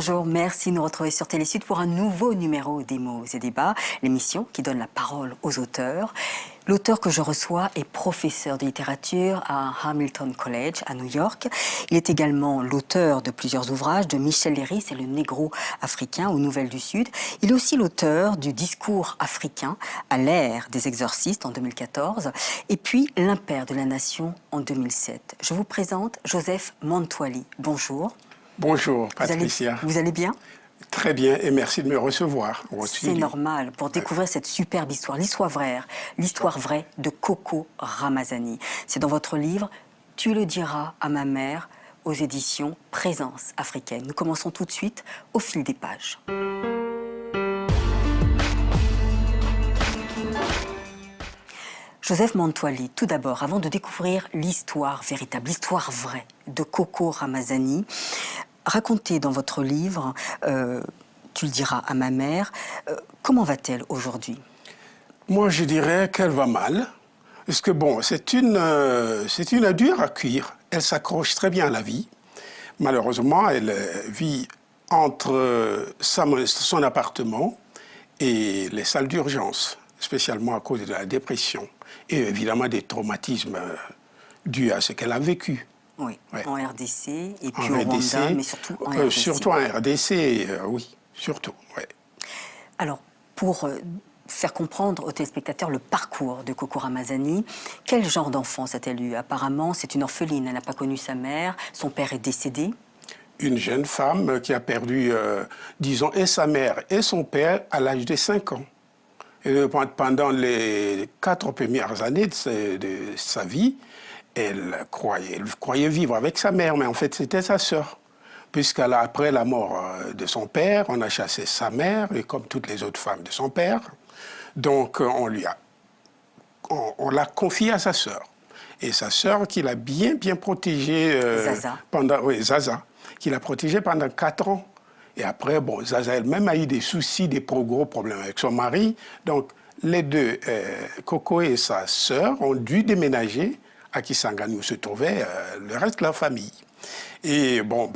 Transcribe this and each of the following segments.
Bonjour, merci de nous retrouver sur Télésud pour un nouveau numéro des mots et débats, l'émission qui donne la parole aux auteurs. L'auteur que je reçois est professeur de littérature à Hamilton College à New York. Il est également l'auteur de plusieurs ouvrages, de Michel Léris et le Négro africain aux Nouvelles du Sud. Il est aussi l'auteur du Discours africain à l'ère des exorcistes en 2014 et puis L'Impair de la Nation en 2007. Je vous présente Joseph Mantouali. Bonjour. Bonjour Patricia. Vous allez bien? Très bien et merci de me recevoir. C'est normal pour découvrir cette superbe histoire, l'histoire vraie de Coco Ramazani. C'est dans votre livre « Tu le diras à ma mère » aux éditions Présence africaine. Nous commençons tout de suite au fil des pages. Joseph Mantouali, tout d'abord, avant de découvrir l'histoire véritable, l'histoire vraie de Coco Ramazani, racontez dans votre livre, tu le diras à ma mère, comment va-t-elle aujourd'hui? Moi, je dirais qu'elle va mal, parce que bon, c'est une dure à cuire. Elle s'accroche très bien à la vie. Malheureusement, elle vit entre son appartement et les salles d'urgence, spécialement à cause de la dépression et évidemment des traumatismes dus à ce qu'elle a vécu. Oui, ouais. En RDC et puis en au RDC, Rwanda, mais surtout en RDC. Surtout en RDC, oui, surtout. Ouais. Alors, pour faire comprendre aux téléspectateurs le parcours de Coco Ramazani, quel genre d'enfance a-t-elle eu? Apparemment, c'est une orpheline, elle n'a pas connu sa mère, son père est décédé. Une jeune femme qui a perdu, disons, et sa mère et son père à l'âge de 5 ans. Et pendant les 4 premières années de sa vie, elle croyait vivre avec sa mère, mais en fait, c'était sa sœur. Puisqu'après la mort de son père, on a chassé sa mère, et comme toutes les autres femmes de son père. Donc, on l'a confiée à sa sœur. Et sa sœur, qui l'a bien protégée Zaza. Zaza, qui l'a protégée pendant 4 ans. Et après, bon, Zaza elle-même a eu des soucis, des gros problèmes avec son mari. Donc, les deux, Coco et sa sœur, ont dû déménager à Kisangani, où se trouvait le reste de la famille. Et bon,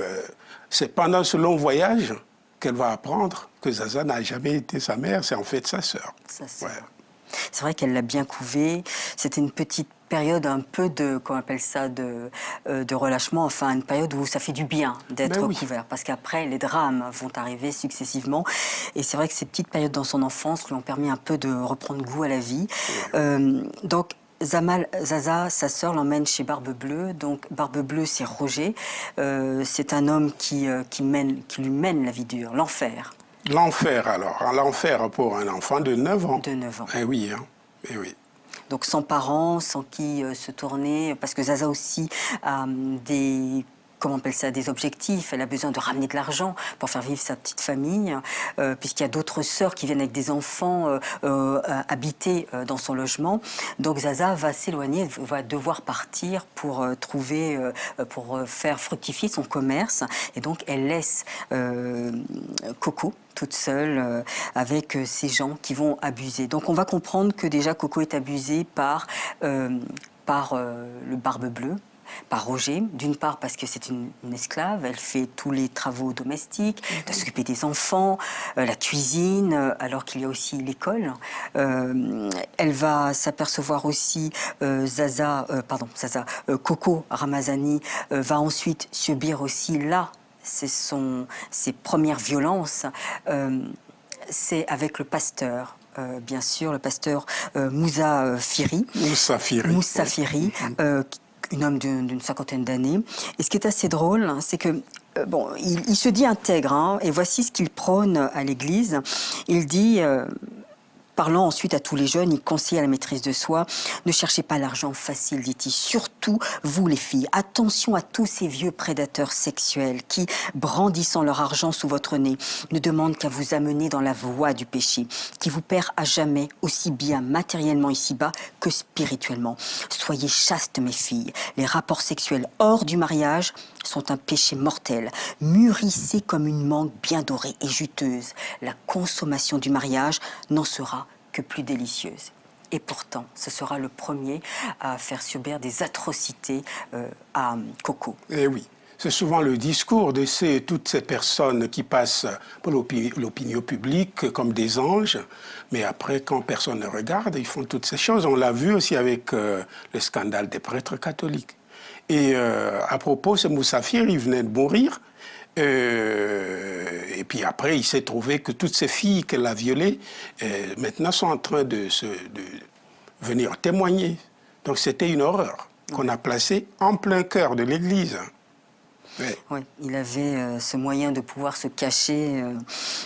c'est pendant ce long voyage qu'elle va apprendre que Zaza n'a jamais été sa mère, c'est en fait sa sœur. Ouais. C'est vrai qu'elle l'a bien couvée. C'était une petite période un peu de, comment on appelle ça, de relâchement, enfin une période où ça fait du bien d'être couvert, parce qu'après les drames vont arriver successivement. Et c'est vrai que ces petites périodes dans son enfance lui ont permis un peu de reprendre goût à la vie. Donc Zaza, sa sœur, l'emmène chez Barbe Bleue. Donc Barbe Bleue, c'est Roger. C'est un homme qui lui mène la vie dure, l'enfer. L'enfer alors, l'enfer pour un enfant de 9 ans. De 9 ans. Eh oui, hein. Eh oui. Donc sans parents, sans qui se tourner, parce que Zaza aussi a comment on appelle ça, des objectifs. Elle a besoin de ramener de l'argent pour faire vivre sa petite famille, puisqu'il y a d'autres sœurs qui viennent avec des enfants habiter dans son logement. Donc Zaza va s'éloigner, va devoir partir pour pour faire fructifier son commerce. Et donc elle laisse Coco toute seule avec ces gens qui vont abuser. Donc on va comprendre que déjà Coco est abusée par le Barbe Bleue, par Roger, d'une part parce que c'est une esclave, elle fait tous les travaux domestiques, doit s'occuper des enfants, la cuisine, alors qu'il y a aussi l'école. Elle va s'apercevoir aussi, Coco Ramazani va ensuite subir aussi là, ses premières violences, c'est avec le pasteur. Bien sûr, le pasteur Moussa Firi. Un homme d'une 50aine d'années. Et ce qui est assez drôle, c'est que bon, il se dit intègre, hein, et voici ce qu'il prône à l'Église. Il dit, parlant ensuite à tous les jeunes, il conseille à la maîtrise de soi, ne cherchez pas l'argent facile, dit-il. Surtout, vous les filles, attention à tous ces vieux prédateurs sexuels qui, brandissant leur argent sous votre nez, ne demandent qu'à vous amener dans la voie du péché, qui vous perd à jamais, aussi bien matériellement ici-bas que spirituellement. Soyez chastes, mes filles. Les rapports sexuels hors du mariage sont un péché mortel. Mûrissez comme une mangue bien dorée et juteuse. La consommation du mariage n'en sera que plus délicieuse. Et pourtant, ce sera le premier à faire subir des atrocités à Coco. Eh oui, C'est souvent le discours de toutes ces personnes qui passent pour l'opinion publique comme des anges, mais après, quand personne ne regarde, ils font toutes ces choses. On l'a vu aussi avec le scandale des prêtres catholiques. Et à propos, ce Moussafir, il venait de mourir. Et puis après, il s'est trouvé que toutes ces filles qu'elle a violées, maintenant sont en train de venir témoigner. Donc c'était une horreur qu'on a placée en plein cœur de l'Église. Ouais. Oui, il avait ce moyen de pouvoir se cacher.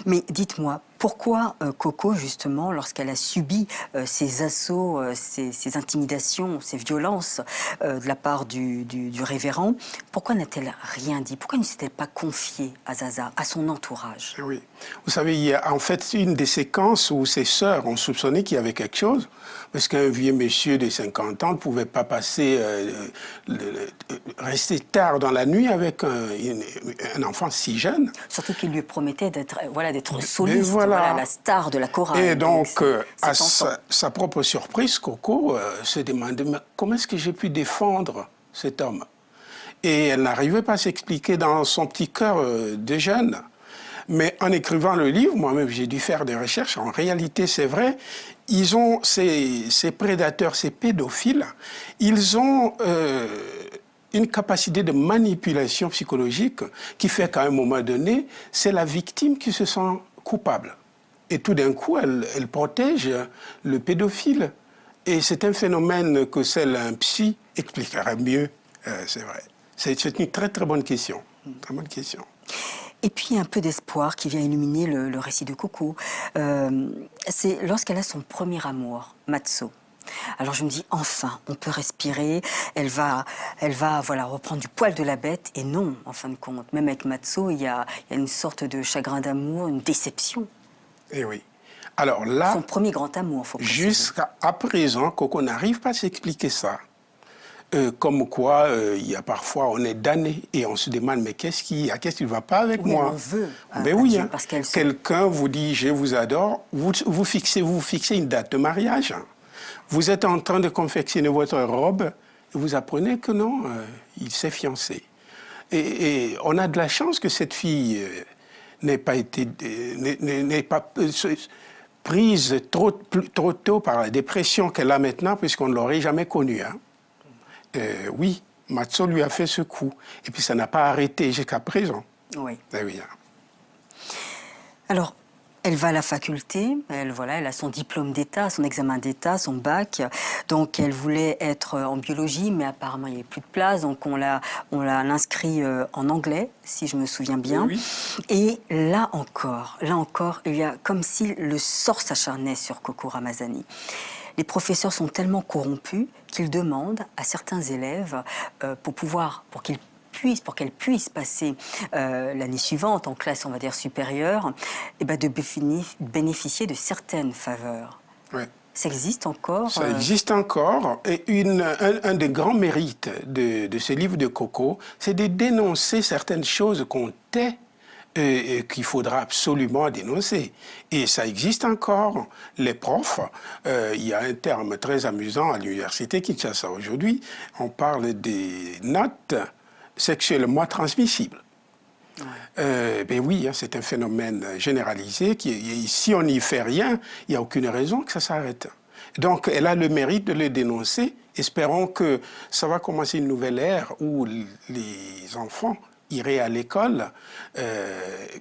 Mais dites-moi, pourquoi Coco, justement, lorsqu'elle a subi ces assauts, ces intimidations, ces violences de la part du révérend, pourquoi n'a-t-elle rien dit? Pourquoi ne s'est-elle pas confiée à Zaza, à son entourage? Oui. Vous savez, il y a en fait une des séquences où ses sœurs ont soupçonné qu'il y avait quelque chose, parce qu'un vieux monsieur de 50 ans ne pouvait pas rester tard dans la nuit avec un enfant si jeune. Surtout qu'il lui promettait d'être soliste, voilà, la star de la chorale. Et donc à sa propre surprise, Coco se demandait comment est-ce que j'ai pu défendre cet homme. Et elle n'arrivait pas à s'expliquer dans son petit cœur de jeune. Mais en écrivant le livre, moi-même, j'ai dû faire des recherches. En réalité, c'est vrai, ils ont, ces prédateurs, ces pédophiles, ils ont une capacité de manipulation psychologique qui fait qu'à un moment donné, c'est la victime qui se sent coupable. Et tout d'un coup, elle protège le pédophile. Et c'est un phénomène que seul un psy expliquerait mieux, c'est vrai. C'est une très très bonne question. Très bonne question. Et puis un peu d'espoir qui vient illuminer le récit de Coco. C'est lorsqu'elle a son premier amour, Matso. Alors je me dis, enfin, on peut respirer, elle va voilà, reprendre du poil de la bête. Et non, en fin de compte, même avec Matso, il y a une sorte de chagrin d'amour, une déception. Eh oui. Alors là, son premier grand amour, faut préciser. Jusqu'à présent, Coco n'arrive pas à s'expliquer ça. Comme quoi, il y a parfois, on est damné et on se demande, mais qu'est-ce qui ne va pas avec moi? On veut. Ben oui, Dieu, hein. parce qu'elle Quelqu'un vous dit, je vous adore, vous fixez une date de mariage. Vous êtes en train de confectionner votre robe et vous apprenez que non, il s'est fiancé. Et on a de la chance que cette fille n'ait pas prise trop tôt par la dépression qu'elle a maintenant, puisqu'on ne l'aurait jamais connue. Hein. Oui, Matso lui a fait ce coup. Et puis ça n'a pas arrêté jusqu'à présent. Oui. Eh oui. Alors, elle va à la faculté, elle a son diplôme d'État, son examen d'État, son bac. Donc, elle voulait être en biologie, mais apparemment, il n'y avait plus de place. Donc, on l'a inscrit en anglais, si je me souviens bien. Oui. Et là encore, il y a comme si le sort s'acharnait sur Coco Ramazani. Les professeurs sont tellement corrompus qu'ils demandent à certains élèves, pour qu'elle puisse passer l'année suivante en classe, on va dire, supérieure, de bénéficier de certaines faveurs. Ouais. Ça existe encore? Ça existe encore. Et un des grands mérites de ce livre de Coco, c'est de dénoncer certaines choses qu'on tait et qu'il faudra absolument dénoncer. Et ça existe encore. Les profs, il y a un terme très amusant à l'université Kinshasa aujourd'hui, on parle des notes sexuellement transmissibles. Ouais. Ben oui, hein, c'est un phénomène généralisé qui, si on n'y fait rien, il n'y a aucune raison que ça s'arrête. Donc, elle a le mérite de le dénoncer. Espérons que ça va commencer une nouvelle ère où les enfants iraient à l'école,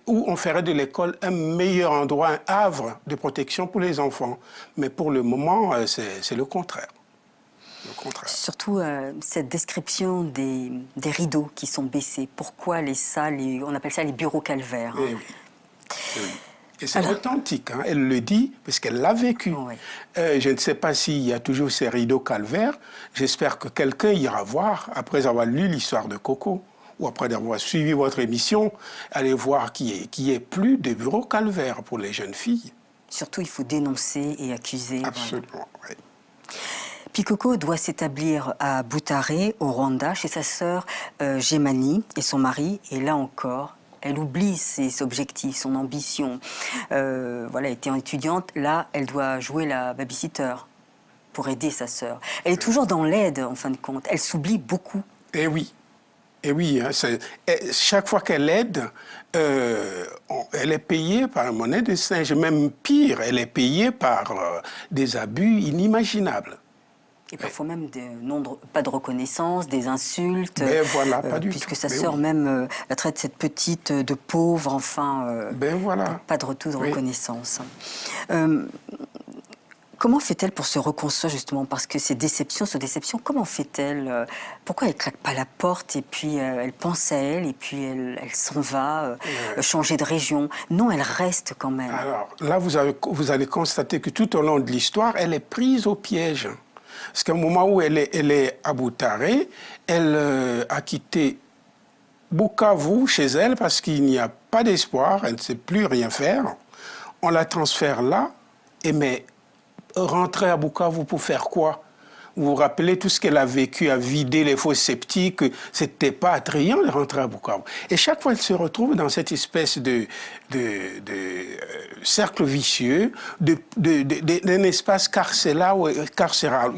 où on ferait de l'école un meilleur endroit, un havre de protection pour les enfants. Mais pour le moment, c'est le contraire. Surtout cette description des rideaux qui sont baissés. Pourquoi les salles, on appelle ça les bureaux calvaires. Hein. Et oui. Et oui. Et c'est authentique, hein. Elle le dit parce qu'elle l'a vécu. Oui. Je ne sais pas s'il y a toujours ces rideaux calvaires. J'espère que quelqu'un ira voir, après avoir lu l'histoire de Coco, ou après avoir suivi votre émission, aller voir qu'il n'y ait plus de bureaux calvaires pour les jeunes filles. Surtout, il faut dénoncer et accuser. Absolument, oui. Puis Coco doit s'établir à Butare, au Rwanda, chez sa sœur Gemani et son mari. Et là encore, elle oublie ses objectifs, son ambition. Étant étudiante, là, elle doit jouer la babysitter pour aider sa sœur. Elle est toujours dans l'aide, en fin de compte. Elle s'oublie beaucoup. Eh oui. Et oui, hein, chaque fois qu'elle aide, elle est payée par la monnaie de singe. Même pire, elle est payée par des abus inimaginables. Et parfois même pas de reconnaissance, des insultes. Ben voilà, pas du puisque tout. sa Ben sœur oui. même la traite cette petite de pauvre, enfin, Ben voilà. pas de retour de Oui. reconnaissance. Comment fait-elle pour se reconstruire justement? Parce que ces déceptions, comment fait-elle? Pourquoi elle ne claque pas la porte et puis elle pense à elle et puis elle s'en va changer de région? Non, elle reste quand même. Alors là, vous allez constater que tout au long de l'histoire, elle est prise au piège. Parce qu'au moment où elle est à Boutaré, elle a quitté Bukavu chez elle parce qu'il n'y a pas d'espoir, elle ne sait plus rien faire. On la transfère là, mais rentrer à Bukavu pour faire quoi? Vous vous rappelez tout ce qu'elle a vécu, à vider les fosses septiques, c'était pas attrayant de rentrer à Bukavu. Et chaque fois, elle se retrouve dans cette espèce de cercle vicieux, d'un espace carcéral où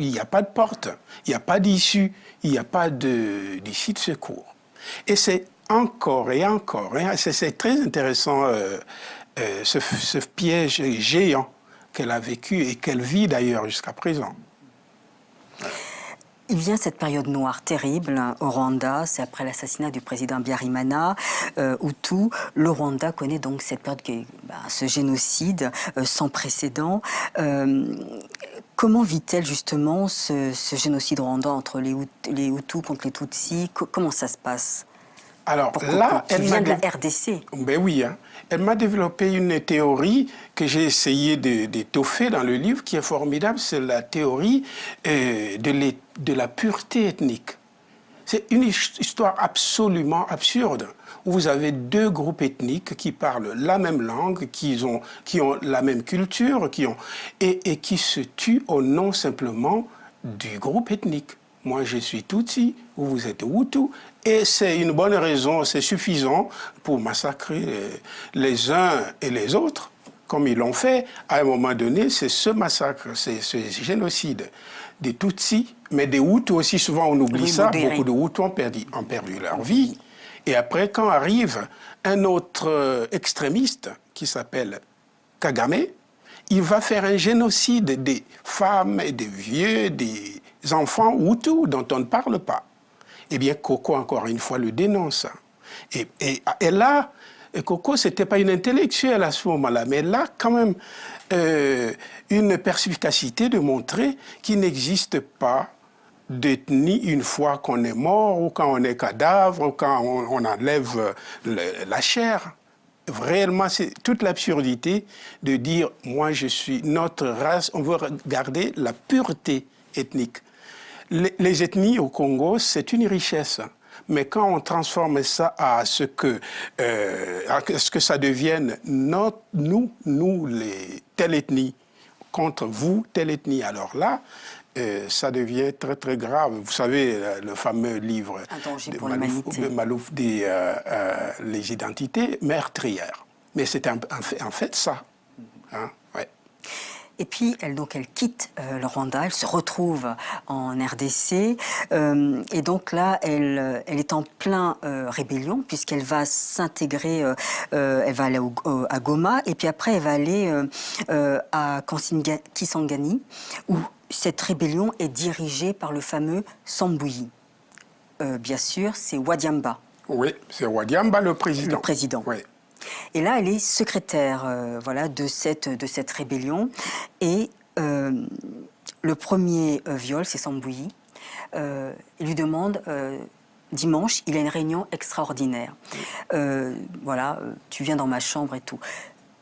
il n'y a pas de porte, il n'y a pas d'issue, il n'y a pas d'issue de secours. Et c'est encore et encore, hein, c'est très intéressant ce piège géant qu'elle a vécu et qu'elle vit d'ailleurs jusqu'à présent. Il vient cette période noire terrible au Rwanda, c'est après l'assassinat du président Habyarimana, Hutu. Le Rwanda connaît donc cette période, ce génocide sans précédent. Comment vit-elle justement ce génocide rwandais entre les Hutus contre les Tutsis? Comment ça se passe? Alors là, elle vient de la RDC. Ben oui, hein. Elle m'a développé une théorie que j'ai essayé d'étoffer dans le livre, qui est formidable. C'est la théorie de la pureté ethnique. C'est une histoire absolument absurde, où vous avez deux groupes ethniques qui parlent la même langue, qui ont la même culture, et qui se tuent au nom simplement du groupe ethnique. Moi, je suis Tutsi, vous êtes Hutu, et c'est une bonne raison, c'est suffisant pour massacrer les uns et les autres, comme ils l'ont fait. À un moment donné, c'est ce massacre, c'est ce génocide des Tutsis, mais des Hutus aussi, souvent on oublie ça, beaucoup de Hutus ont perdu leur vie. Et après, quand arrive un autre extrémiste qui s'appelle Kagame, il va faire un génocide des femmes et des vieux, des enfants Hutus dont on ne parle pas. Eh bien, Koko, encore une fois, le dénonce. Et là, Koko, ce n'était pas une intellectuelle à ce moment-là, mais elle a quand même une perspicacité de montrer qu'il n'existe pas d'ethnie une fois qu'on est mort, ou quand on est cadavre, ou quand on enlève la chair. Réellement, c'est toute l'absurdité de dire « moi, je suis notre race », on veut garder la pureté ethnique. Les ethnies au Congo, c'est une richesse. Mais quand on transforme ça à ce que ça devienne nous, telle ethnie, contre vous, telle ethnie, alors là, ça devient très, très grave. Vous savez, le fameux livre de Malouf, les identités meurtrières. Mais c'est en fait ça. Hein, ouais. Et puis, elle quitte le Rwanda, elle se retrouve en RDC. Et donc là, elle est en plein rébellion, puisqu'elle va s'intégrer, elle va aller à Goma, et puis après, elle va aller à Kisangani, où cette rébellion est dirigée par le fameux Sambouyi. Bien sûr, c'est Wadiamba. Oui, c'est Wadiamba le président. Le président. Oui. Et là, elle est secrétaire de cette rébellion. Et le premier viol, c'est Sambouyi. Il lui demande, dimanche, il a une réunion extraordinaire. Tu viens dans ma chambre et tout.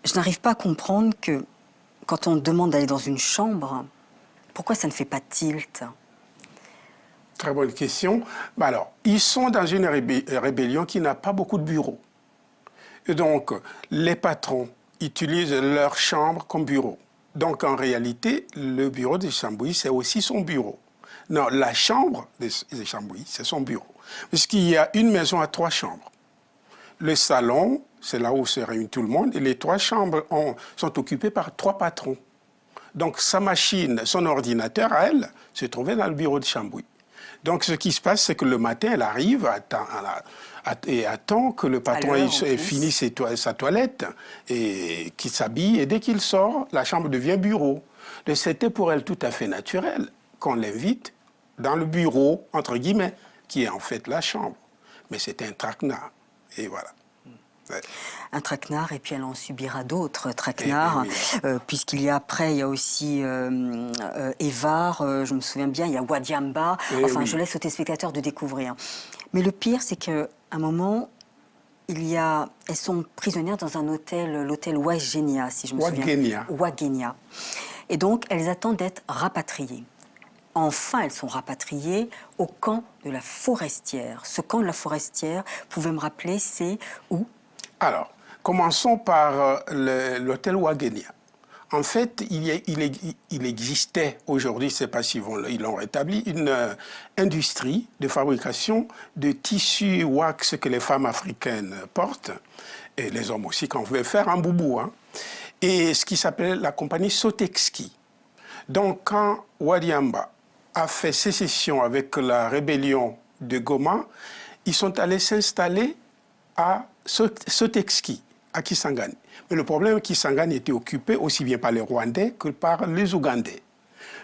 Je n'arrive pas à comprendre que quand on demande d'aller dans une chambre, pourquoi ça ne fait pas tilt? Très bonne question. Alors, ils sont dans une rébellion qui n'a pas beaucoup de bureaux. Et donc, les patrons utilisent leur chambre comme bureau. Donc, en réalité, le bureau de Sambouyi, c'est aussi son bureau. Non, la chambre de Sambouyi, c'est son bureau. Puisqu'il y a une maison à 3 chambres. Le salon, c'est là où se réunit tout le monde, et les 3 chambres sont occupées par 3 patrons. Donc, sa machine, son ordinateur, à elle, se trouvait dans le bureau de Sambouyi. Donc, ce qui se passe, c'est que le matin, elle arrive et attend que le patron ait fini sa toilette et qu'il s'habille. Et dès qu'il sort, la chambre devient bureau. Donc, c'était pour elle tout à fait naturel qu'on l'invite dans le bureau, entre guillemets, qui est en fait la chambre. Mais c'était un traquenard. Et voilà. Ouais. Un traquenard, et puis elle en subira d'autres traquenards, puisqu'il y a après, il y a aussi Évar, je me souviens bien, il y a Wadiamba, enfin je laisse aux téléspectateurs de découvrir. Mais le pire, c'est qu'à un moment, elles sont prisonnières dans un hôtel, l'hôtel Ouagenia, si je me souviens. Ouagenia. Et donc, elles attendent d'être rapatriées. Enfin, elles sont rapatriées au camp de la Forestière. Ce camp de la Forestière, vous pouvez me rappeler, c'est où? Alors, commençons par l'hôtel Ouagenia. En fait, il existait aujourd'hui, je ne sais pas s'ils l'ont rétabli, une industrie de fabrication de tissus wax que les femmes africaines portent, et les hommes aussi, quand on veut faire un boubou. Hein. Et ce qui s'appelait la compagnie Sotexki. Donc, quand Wadiamba a fait sécession avec la rébellion de Goma, ils sont allés s'installer à Sotexki, à Kisangani. Mais le problème est que Kisangani était occupé aussi bien par les Rwandais que par les Ougandais.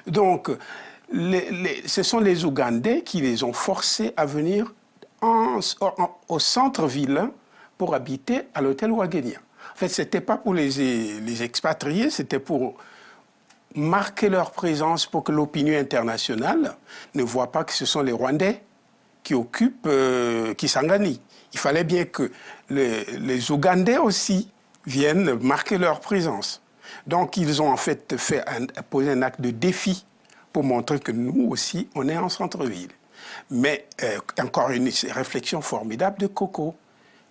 Donc, ce sont les Ougandais qui les ont forcés à venir au centre-ville pour habiter à l'hôtel Ouagenia. En fait, ce n'était pas pour les expatriés, c'était pour marquer leur présence pour que l'opinion internationale ne voit pas que ce sont les Rwandais qui occupent Kisangani. Il fallait bien que les Ougandais aussi viennent marquer leur présence. Donc, ils ont en fait posé un acte de défi pour montrer que nous aussi, on est en centre-ville. Mais encore une réflexion formidable de Coco.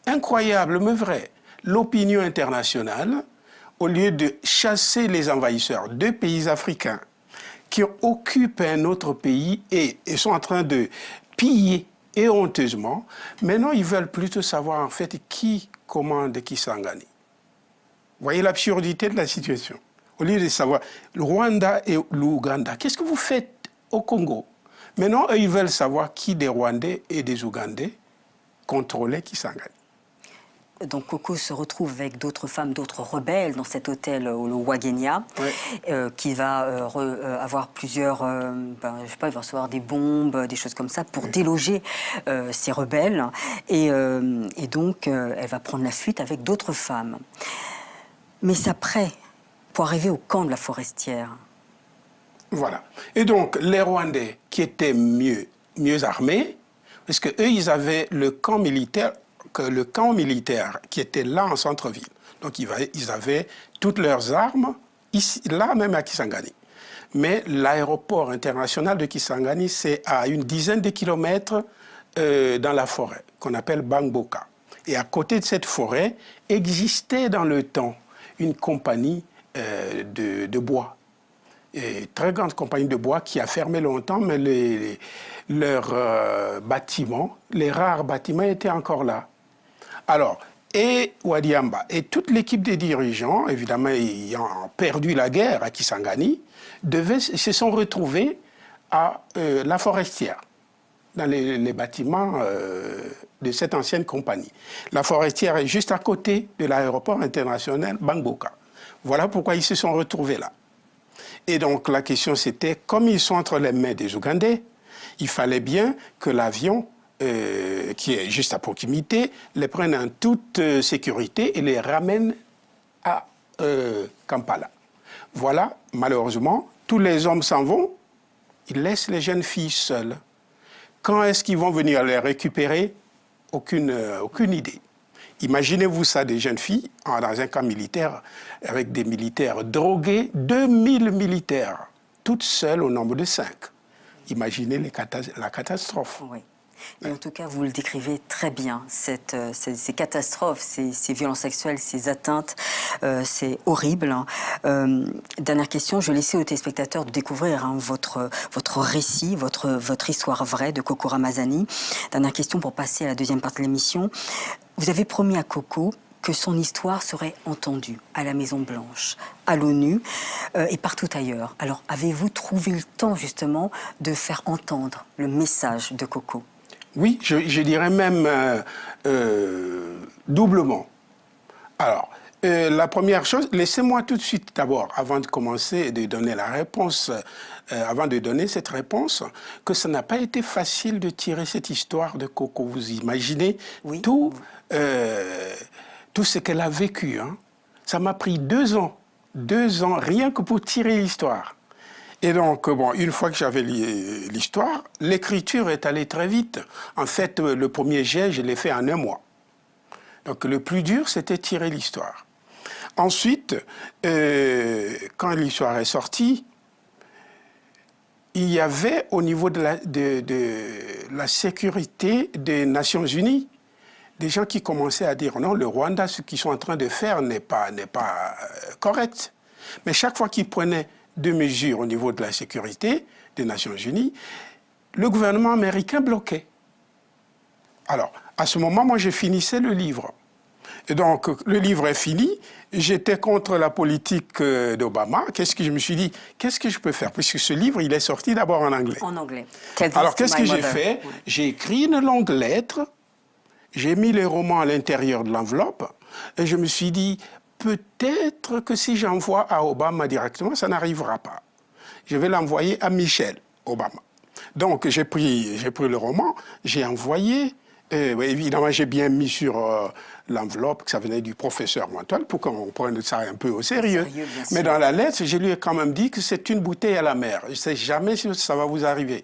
Incroyable, mais vrai. L'opinion internationale, au lieu de chasser les envahisseurs, 2 pays africains qui occupent un autre pays et sont en train de piller et honteusement, maintenant ils veulent plutôt savoir en fait qui commande Kisangani. Vous voyez l'absurdité de la situation. Au lieu de savoir le Rwanda et l'Ouganda, qu'est-ce que vous faites au Congo? Maintenant, eux, ils veulent savoir qui des Rwandais et des Ougandais contrôlaient Kisangani. Donc Coco se retrouve avec d'autres femmes, d'autres rebelles dans cet hôtel au Ouagenia, qui va avoir plusieurs, je sais pas, il va recevoir des bombes, des choses comme ça, pour déloger ces rebelles. Et donc, elle va prendre la fuite avec d'autres femmes. Mais c'est après, pour arriver au camp de la Forestière. Voilà. Et donc, les Rwandais qui étaient mieux armés, parce qu'eux, ils avaient le camp militaire qui était là en centre-ville. Donc, ils avaient toutes leurs armes, ici, là même à Kisangani. Mais l'aéroport international de Kisangani, c'est à une dizaine de kilomètres dans la forêt, qu'on appelle Bangboka. Et à côté de cette forêt, existait dans le temps une compagnie de bois. Et très grande compagnie de bois qui a fermé longtemps, mais leurs bâtiments, les rares bâtiments étaient encore là. Alors, et Wadiamba et toute l'équipe des dirigeants, évidemment ayant perdu la guerre à Kisangani, se sont retrouvés à la Forestière, dans les bâtiments de cette ancienne compagnie. La Forestière est juste à côté de l'aéroport international Bangboka. Voilà pourquoi ils se sont retrouvés là. Et donc la question c'était, comme ils sont entre les mains des Ougandais, il fallait bien que l'avion qui est juste à proximité, les prennent en toute sécurité et les ramènent à Kampala. Voilà, malheureusement, tous les hommes s'en vont, ils laissent les jeunes filles seules. Quand est-ce qu'ils vont venir les récupérer? Aucune idée. Imaginez-vous ça, des jeunes filles dans un camp militaire avec des militaires drogués, 2000 militaires, toutes seules au nombre de 5. Imaginez la catastrophe. Oui. Et en tout cas, vous le décrivez très bien, ces catastrophes, ces violences sexuelles, ces atteintes, c'est horrible. Dernière question, je laissais aux téléspectateurs de découvrir votre récit, votre histoire vraie de Coco Ramazani. Dernière question pour passer à la deuxième partie de l'émission. Vous avez promis à Coco que son histoire serait entendue à la Maison-Blanche, à l'ONU et partout ailleurs. Alors, avez-vous trouvé le temps, justement, de faire entendre le message de Coco? Oui, je dirais même doublement. Alors, la première chose, laissez-moi tout de suite d'abord, avant de commencer et de donner la réponse, avant de donner cette réponse, que ça n'a pas été facile de tirer cette histoire de Coco. Vous imaginez tout ce qu'elle a vécu. Hein. Ça m'a pris 2 ans rien que pour tirer l'histoire. Et donc, bon, une fois que j'avais l'histoire, l'écriture est allée très vite. En fait, le premier jet, je l'ai fait en 1 mois. Donc, le plus dur, c'était tirer l'histoire. Ensuite, quand l'histoire est sortie, il y avait au niveau de la sécurité des Nations Unies des gens qui commençaient à dire non, le Rwanda, ce qu'ils sont en train de faire n'est pas correct. Mais chaque fois qu'ils prenaient des mesures au niveau de la sécurité des Nations Unies, le gouvernement américain bloquait. Alors, à ce moment, moi, je finissais le livre. Et donc, le livre est fini. J'étais contre la politique d'Obama. Qu'est-ce que je me suis dit? Qu'est-ce que je peux faire? Puisque ce livre, il est sorti d'abord en anglais. En anglais. Alors, qu'est-ce que j'ai fait? J'ai écrit une longue lettre. J'ai mis les romans à l'intérieur de l'enveloppe. Et je me suis dit, peut-être que si j'envoie à Obama directement, ça n'arrivera pas. Je vais l'envoyer à Michelle Obama. Donc, j'ai pris le roman, j'ai envoyé. Évidemment, j'ai bien mis sur l'enveloppe que ça venait du professeur Montoile pour qu'on prenne ça un peu au sérieux. Mais dans la lettre, je lui ai quand même dit que c'est une bouteille à la mer. Je ne sais jamais si ça va vous arriver.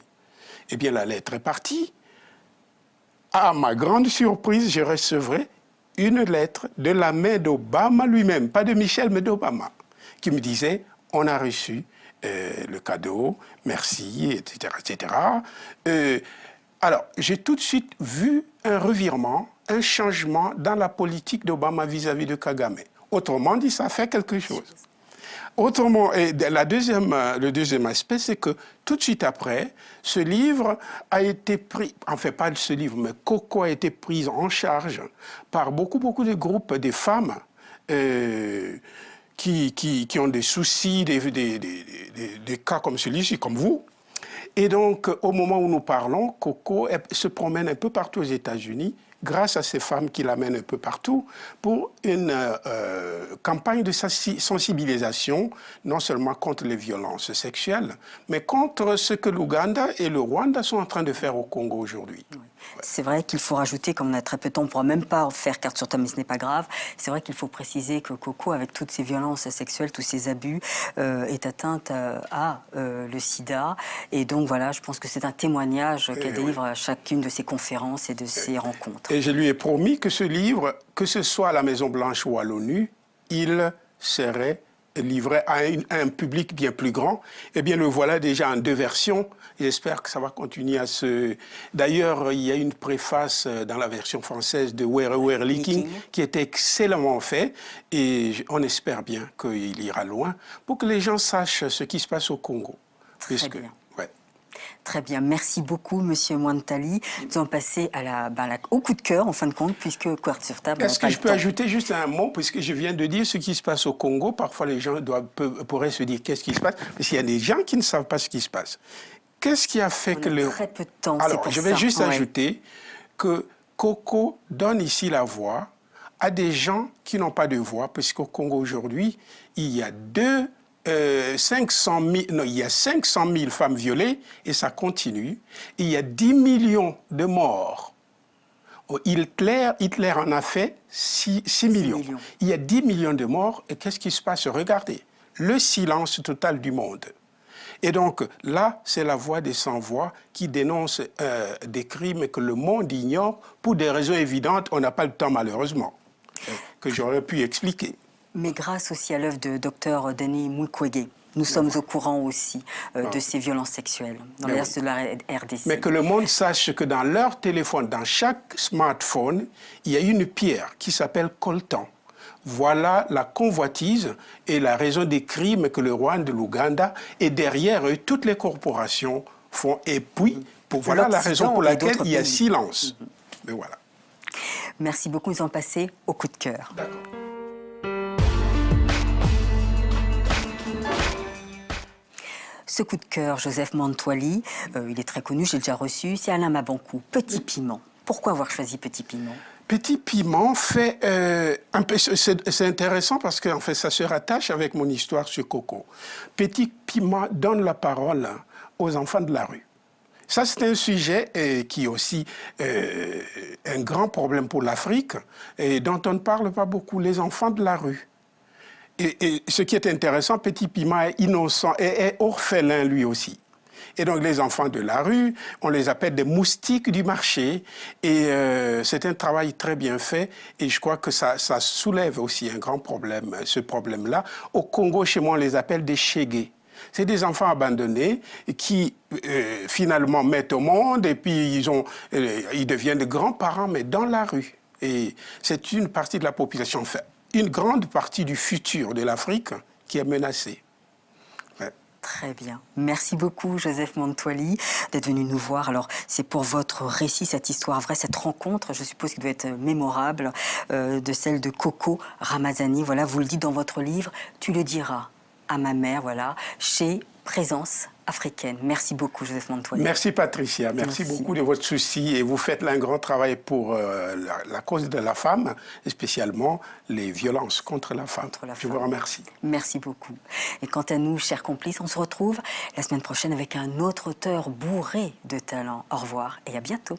Eh bien, la lettre est partie. À ma grande surprise, je recevrai une lettre de la main d'Obama lui-même, pas de Michel, mais d'Obama, qui me disait « On a reçu le cadeau, merci, etc. etc. » Alors, j'ai tout de suite vu un revirement, un changement dans la politique d'Obama vis-à-vis de Kagame. Autrement dit, ça fait quelque chose. Autrement, et le deuxième aspect, c'est que tout de suite après, ce livre a été pris, enfin pas ce livre, mais Coco a été prise en charge par beaucoup de groupes de femmes qui ont des soucis, des cas comme celui-ci, comme vous. Et donc, au moment où nous parlons, Coco se promène un peu partout aux États-Unis, grâce à ces femmes qui l'amènent un peu partout, pour une campagne de sensibilisation, non seulement contre les violences sexuelles, mais contre ce que l'Ouganda et le Rwanda sont en train de faire au Congo aujourd'hui. Oui. Ouais. C'est vrai qu'il faut rajouter, comme on a très peu de temps, on ne pourra même pas faire carte sur table, mais ce n'est pas grave. C'est vrai qu'il faut préciser que Coco, avec toutes ces violences sexuelles, tous ces abus, est atteinte à le sida. Et donc voilà, je pense que c'est un témoignage qu'elle délivre à chacune de ses conférences et de ses rencontres. Et je lui ai promis que ce livre, que ce soit à la Maison-Blanche ou à l'ONU, il serait livré à un public bien plus grand. Eh bien, le voilà déjà en 2 versions. J'espère que ça va continuer à se... D'ailleurs, il y a une préface dans la version française de Were Leaking qui est excellemment fait. Et on espère bien qu'il ira loin pour que les gens sachent ce qui se passe au Congo. Très bien. Très bien, merci beaucoup, Monsieur Mwantali. Nous allons passer au coup de cœur, en fin de compte, puisque Carte sur table... Est-ce que je peux ajouter juste un mot, puisque je viens de dire ce qui se passe au Congo. Parfois, les gens pourraient se dire qu'est-ce qui se passe, parce qu'il y a des gens qui ne savent pas ce qui se passe. Qu'est-ce qui a fait que très peu de temps, Alors, je vais juste ajouter que Coco donne ici la voix à des gens qui n'ont pas de voix, puisqu'au Congo aujourd'hui, il y a 500 000 femmes violées, et ça continue. Il y a 10 millions de morts. Hitler en a fait 6 millions. Il y a 10 millions de morts, et qu'est-ce qui se passe? Regardez, le silence total du monde. Et donc là, c'est la voix des sans-voix qui dénonce des crimes que le monde ignore pour des raisons évidentes. On n'a pas le temps, malheureusement, que j'aurais pu expliquer. Mais grâce aussi à l'œuvre de Dr Denis Mukwege, nous sommes au courant aussi de ces violences sexuelles dans les de la RDC. Mais que le monde sache que dans leur téléphone, dans chaque smartphone, il y a une pierre qui s'appelle coltan. Voilà la convoitise et la raison des crimes que le Rwanda, l'Ouganda et derrière eux, toutes les corporations font. Et puis, voilà la raison pour laquelle il y a silence. Mais voilà. Merci beaucoup, nous allons passer au coup de cœur. D'accord. Ce coup de cœur, Joseph Mantoili, il est très connu, j'ai déjà reçu, c'est Alain Mabanckou, Petit Piment. Pourquoi avoir choisi Petit Piment? Petit Piment fait un peu. C'est intéressant parce qu'en fait, ça se rattache avec mon histoire sur Coco. Petit Piment donne la parole aux enfants de la rue. Ça, c'est un sujet qui est aussi un grand problème pour l'Afrique et dont on ne parle pas beaucoup, les enfants de la rue. Et ce qui est intéressant, Petit Piment est innocent et est orphelin lui aussi. Et donc les enfants de la rue, on les appelle des moustiques du marché. Et c'est un travail très bien fait. Et je crois que ça soulève aussi un grand problème, ce problème-là. Au Congo, chez moi, on les appelle des chégués. C'est des enfants abandonnés qui finalement mettent au monde et puis ils deviennent de grands-parents, mais dans la rue. Et c'est une partie de la population, enfin, une grande partie du futur de l'Afrique qui est menacée. Ouais. Très bien. Merci beaucoup, Joseph Mantoili, d'être venu nous voir. Alors, c'est pour votre récit, cette histoire vraie, cette rencontre, je suppose qu'il doit être mémorable, de celle de Coco Ramazani. Voilà, vous le dites dans votre livre, tu le diras à ma mère, voilà, chez Présence africaine. Merci beaucoup, Joseph Mantoili. Merci, Patricia. Merci beaucoup de votre souci. Et vous faites là un grand travail pour la cause de la femme, et spécialement les violences contre la femme. Je vous remercie. Merci beaucoup. Et quant à nous, chers complices, on se retrouve la semaine prochaine avec un autre auteur bourré de talent. Au revoir et à bientôt.